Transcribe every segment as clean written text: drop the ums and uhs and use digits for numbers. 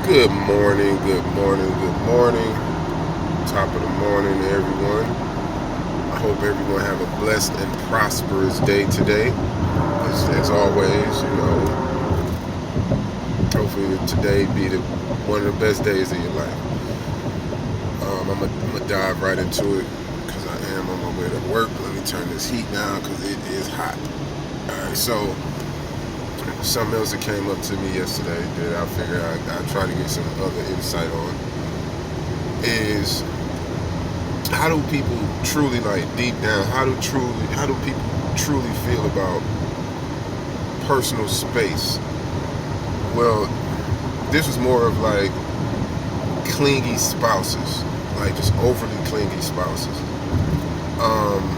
Good morning, good morning, good morning. Top of the morning to everyone. I hope everyone have a blessed and prosperous day today. As always, hopefully today be one of the best days of your life. I'm gonna dive right into it because I am on my way to work. Let me turn this heat down because it is hot. All right, so something else that came up to me yesterday that I figured I'd try to get some other insight on is how do people truly, like, deep down, how do people truly feel about personal space? Well, this was more of like clingy spouses, like just overly clingy spouses. um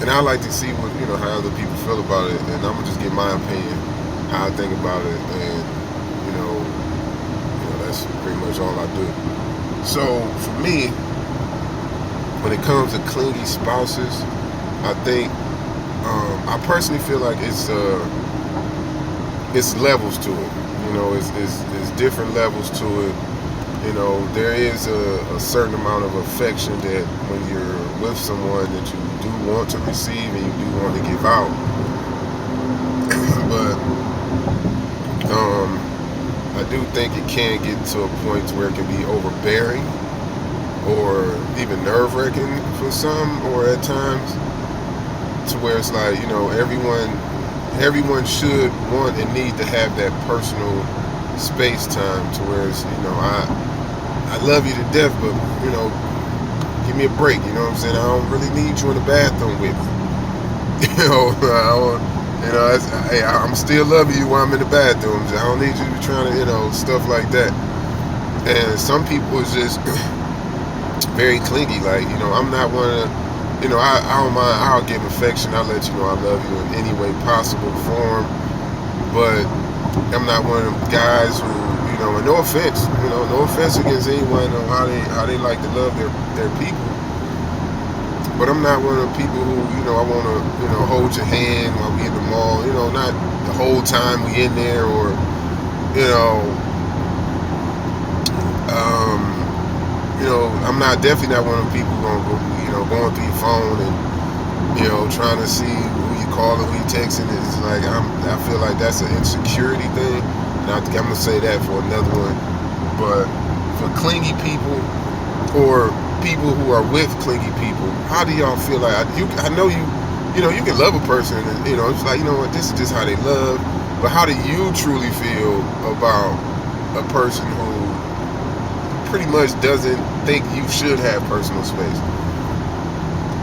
and I like to see what how other people feel about it, and I'm gonna just give my opinion, how I think about it, and that's pretty much all I do. So for me, when it comes to clingy spouses, I think I personally feel like it's levels to it. It's different levels to it. There is a certain amount of affection that when you're with someone that you do want to receive and you do want to give out. But I do think it can get to a point where it can be overbearing or even nerve-wracking for some, or at times to where it's like everyone should want and need to have that personal space time, to where it's I love you to death, but give me a break. You know what I'm saying? I don't really need you in the bathroom with me. I don't, I'm still loving you while I'm in the bathrooms. I don't need you to be trying to stuff like that. And some people is just very clingy. Like, I'm not one of I don't mind. I'll give affection. I'll let you know I love you in any way possible form. But I'm not one of them guys who, and no offense, no offense against anyone on how they like to love their people. But I'm not one of the people who, I want to, hold your hand while we in the mall. Not the whole time we in there, or, you know, um, I'm definitely not one of the people going through your phone and, trying to see who you calling, who you texting. It's like I feel like that's an insecurity thing, and I'm gonna say that for another one. But for clingy people, or people who are with clingy people, how do y'all feel? Like, I know you can love a person, and it's like, what, this is just how they love. But how do you truly feel about a person who pretty much doesn't think you should have personal space?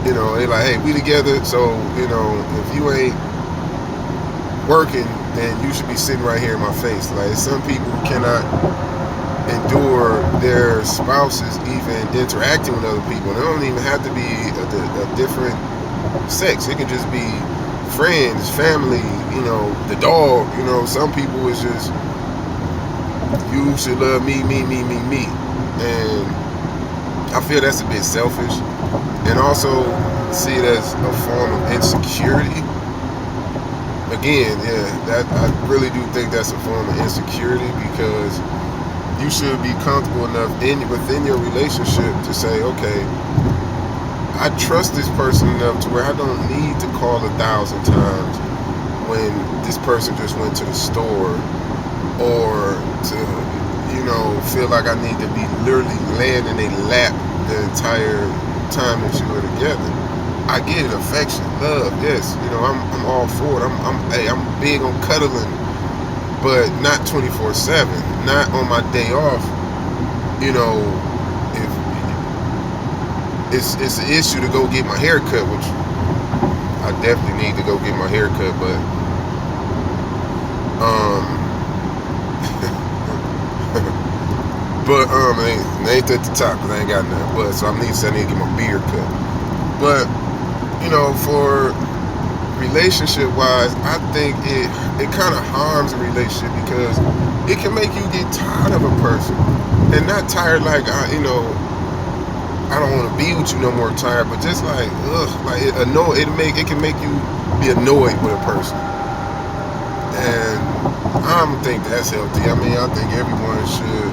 They like, hey, we together, so if you ain't working, then you should be sitting right here in my face. Like, some people cannot endure their spouses even interacting with other people. They don't even have to be a different sex. It can just be friends, family, the dog. Some people is just, you should love me, me, me, me, me. And I feel that's a bit selfish, and also see it as a form of insecurity. Again, yeah, that I really do think that's a form of insecurity, because you should be comfortable enough within your relationship to say, okay, I trust this person enough to where I don't need to call 1,000 times when this person just went to the store, or to feel like I need to be literally laying in their lap the entire time that you were together. I get it, affection, love, yes, I'm all for it. I'm big on cuddling, but not 24/7. Not on my day off. If it's an issue to go get my hair cut, which I definitely need to go get my hair cut, but ain't at the top because I ain't got nothing. But so I need to get my beard cut. But for relationship wise, I think it kind of harms a relationship, because it can make you get tired of a person, and not tired like I don't want to be with you no more tired, but just like, like it can make you be annoyed with a person. And I don't think that's healthy. I mean, I think everyone should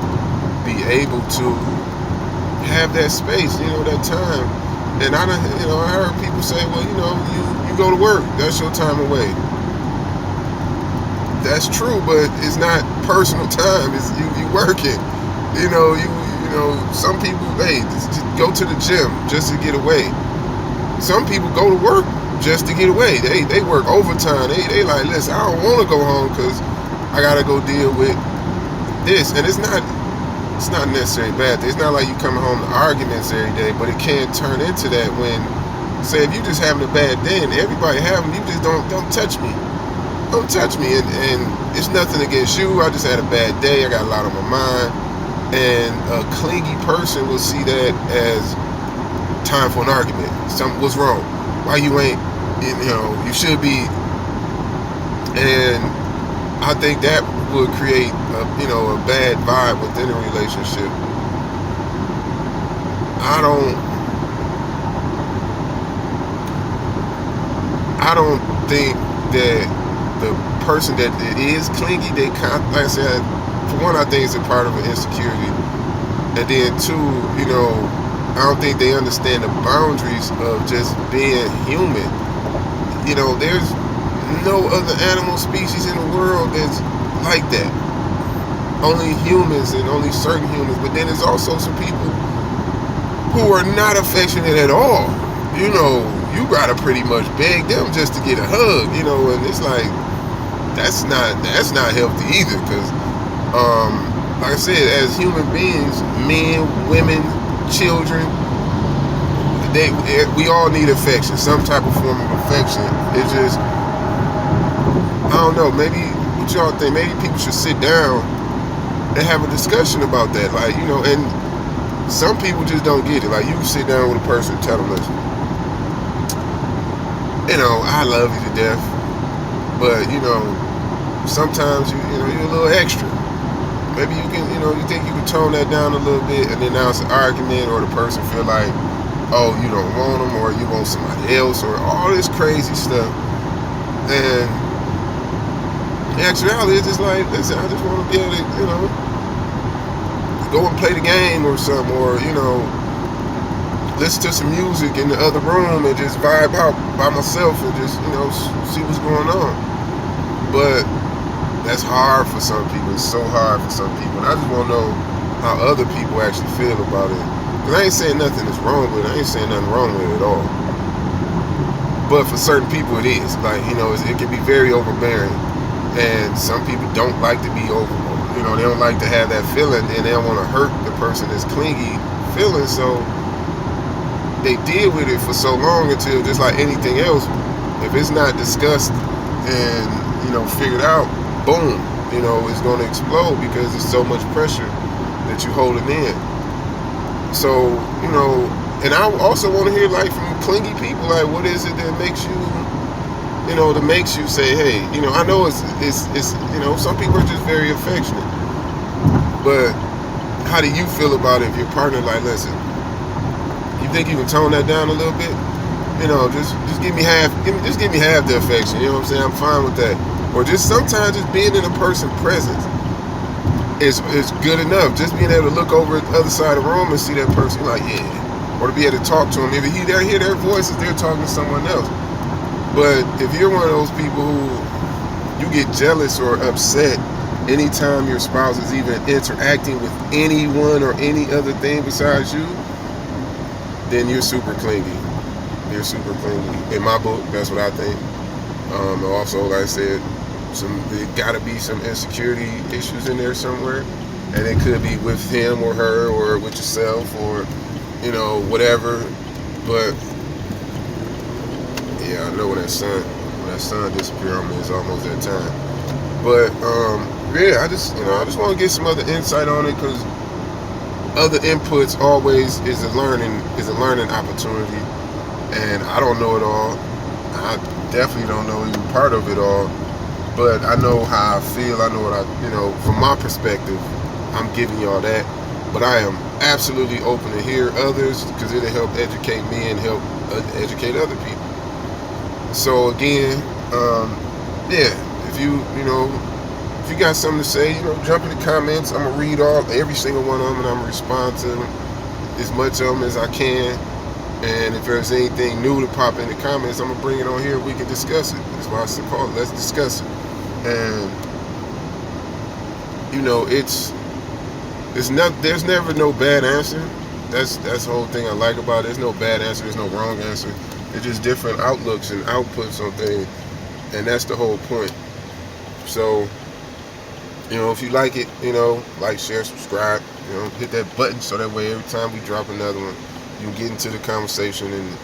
be able to have that space, that time. And I heard people say, well, you go to work, that's your time away. That's true, but it's not personal time. It's you working. Some people, hey, just go to the gym just to get away. Some people go to work just to get away. They work overtime. They like, listen, I don't want to go home because I gotta go deal with this. And it's not necessarily bad. It's not like you coming home to arguments every day, but it can turn into that when, say, if you just having a bad day and everybody having, you just don't touch me. Don't touch me. And it's nothing against you. I just had a bad day. I got a lot on my mind. And a clingy person will see that as time for an argument. What's wrong? Why you ain't? You should be. And I think that would create a bad vibe within a relationship. I don't think that the person that is clingy, like I said, for one, I think it's a part of an insecurity, and then two, I don't think they understand the boundaries of just being human. There's no other animal species in the world that's like that. Only humans and only certain humans. But then there's also some people who are not affectionate at all. You gotta pretty much beg them just to get a hug. And it's like that's not healthy either. Because, like I said, as human beings, men, women, children, we all need affection, some type of form of affection. It's just, I don't know, maybe what y'all think, maybe people should sit down and have a discussion about that. Like, and some people just don't get it. Like, you sit down with a person and tell them, listen, I love you to death, but sometimes you're a little extra. Maybe you can, you think you can tone that down a little bit, and then now it's an argument, or the person feel like, oh, you don't want them, or you want somebody else, or all this crazy stuff. And in actuality, it's just like, listen, I just want to be able to, go and play the game or something, or, listen to some music in the other room and just vibe out by myself and just, see what's going on. But that's hard for some people. It's so hard for some people. And I just want to know how other people actually feel about it. Because I ain't saying nothing is wrong with it. I ain't saying nothing wrong with it at all. But for certain people it is. Like, it can be very overbearing. And some people don't like to be they don't like to have that feeling, and they don't want to hurt the person that's clingy feeling. So they deal with it for so long until, just like anything else, if it's not discussed and figured out, boom, it's going to explode because there's so much pressure that you're holding in. So, and I also want to hear, like, from clingy people, like, what is it that makes you, that makes you say, hey, I know it's some people are just very affectionate, but how do you feel about it if your partner, like, listen, you think you can tone that down a little bit? Just give me half the affection. You know what I'm saying? I'm fine with that. Or just sometimes just being in a person's presence is good enough. Just being able to look over at the other side of the room and see that person, like, yeah. Or to be able to talk to them. If you hear their voices, they're talking to someone else. But if you're one of those people who you get jealous or upset anytime your spouse is even interacting with anyone or any other thing besides you, then you're super clingy. You're super clingy. In my book, that's what I think. Also, like I said, there gotta be some insecurity issues in there somewhere, and it could be with him or her or with yourself or whatever. But yeah, I know when that sun disappears on me, it's almost that time. But yeah, I just want to get some other insight on it, because other inputs always is a learning opportunity, and I don't know it all. I definitely don't know even part of it all, but I know how I feel. I know what from my perspective, I'm giving y'all that. But I am absolutely open to hear others, because it'll help educate me and help educate other people. So again, yeah, if you if you got something to say, jump in the comments. I'm gonna read every single one of them, and I'm gonna respond to them, as much of them as I can. And if there's anything new to pop in the comments, I'm gonna bring it on here. We can discuss it. That's why I call it. Let's discuss it. And it's not. There's never no bad answer. That's the whole thing I like about it. There's no bad answer. There's no wrong answer. It's just different outlooks and outputs on things, and that's the whole point. So, if you like it, like, share, subscribe. Hit that button so that way every time we drop another one, you can get into the conversation and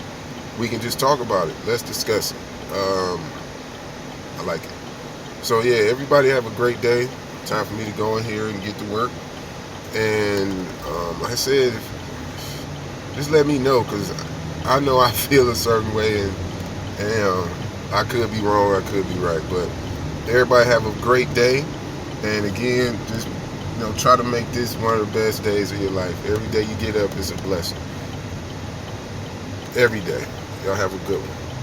we can just talk about it. Let's discuss it. I like it. So yeah, everybody have a great day. Time for me to go in here and get to work. And like I said, just let me know, because I know I feel a certain way, and I could be wrong, I could be right. But everybody have a great day. And again, just try to make this one of the best days of your life. Every day you get up is a blessing. Every day. Y'all have a good one.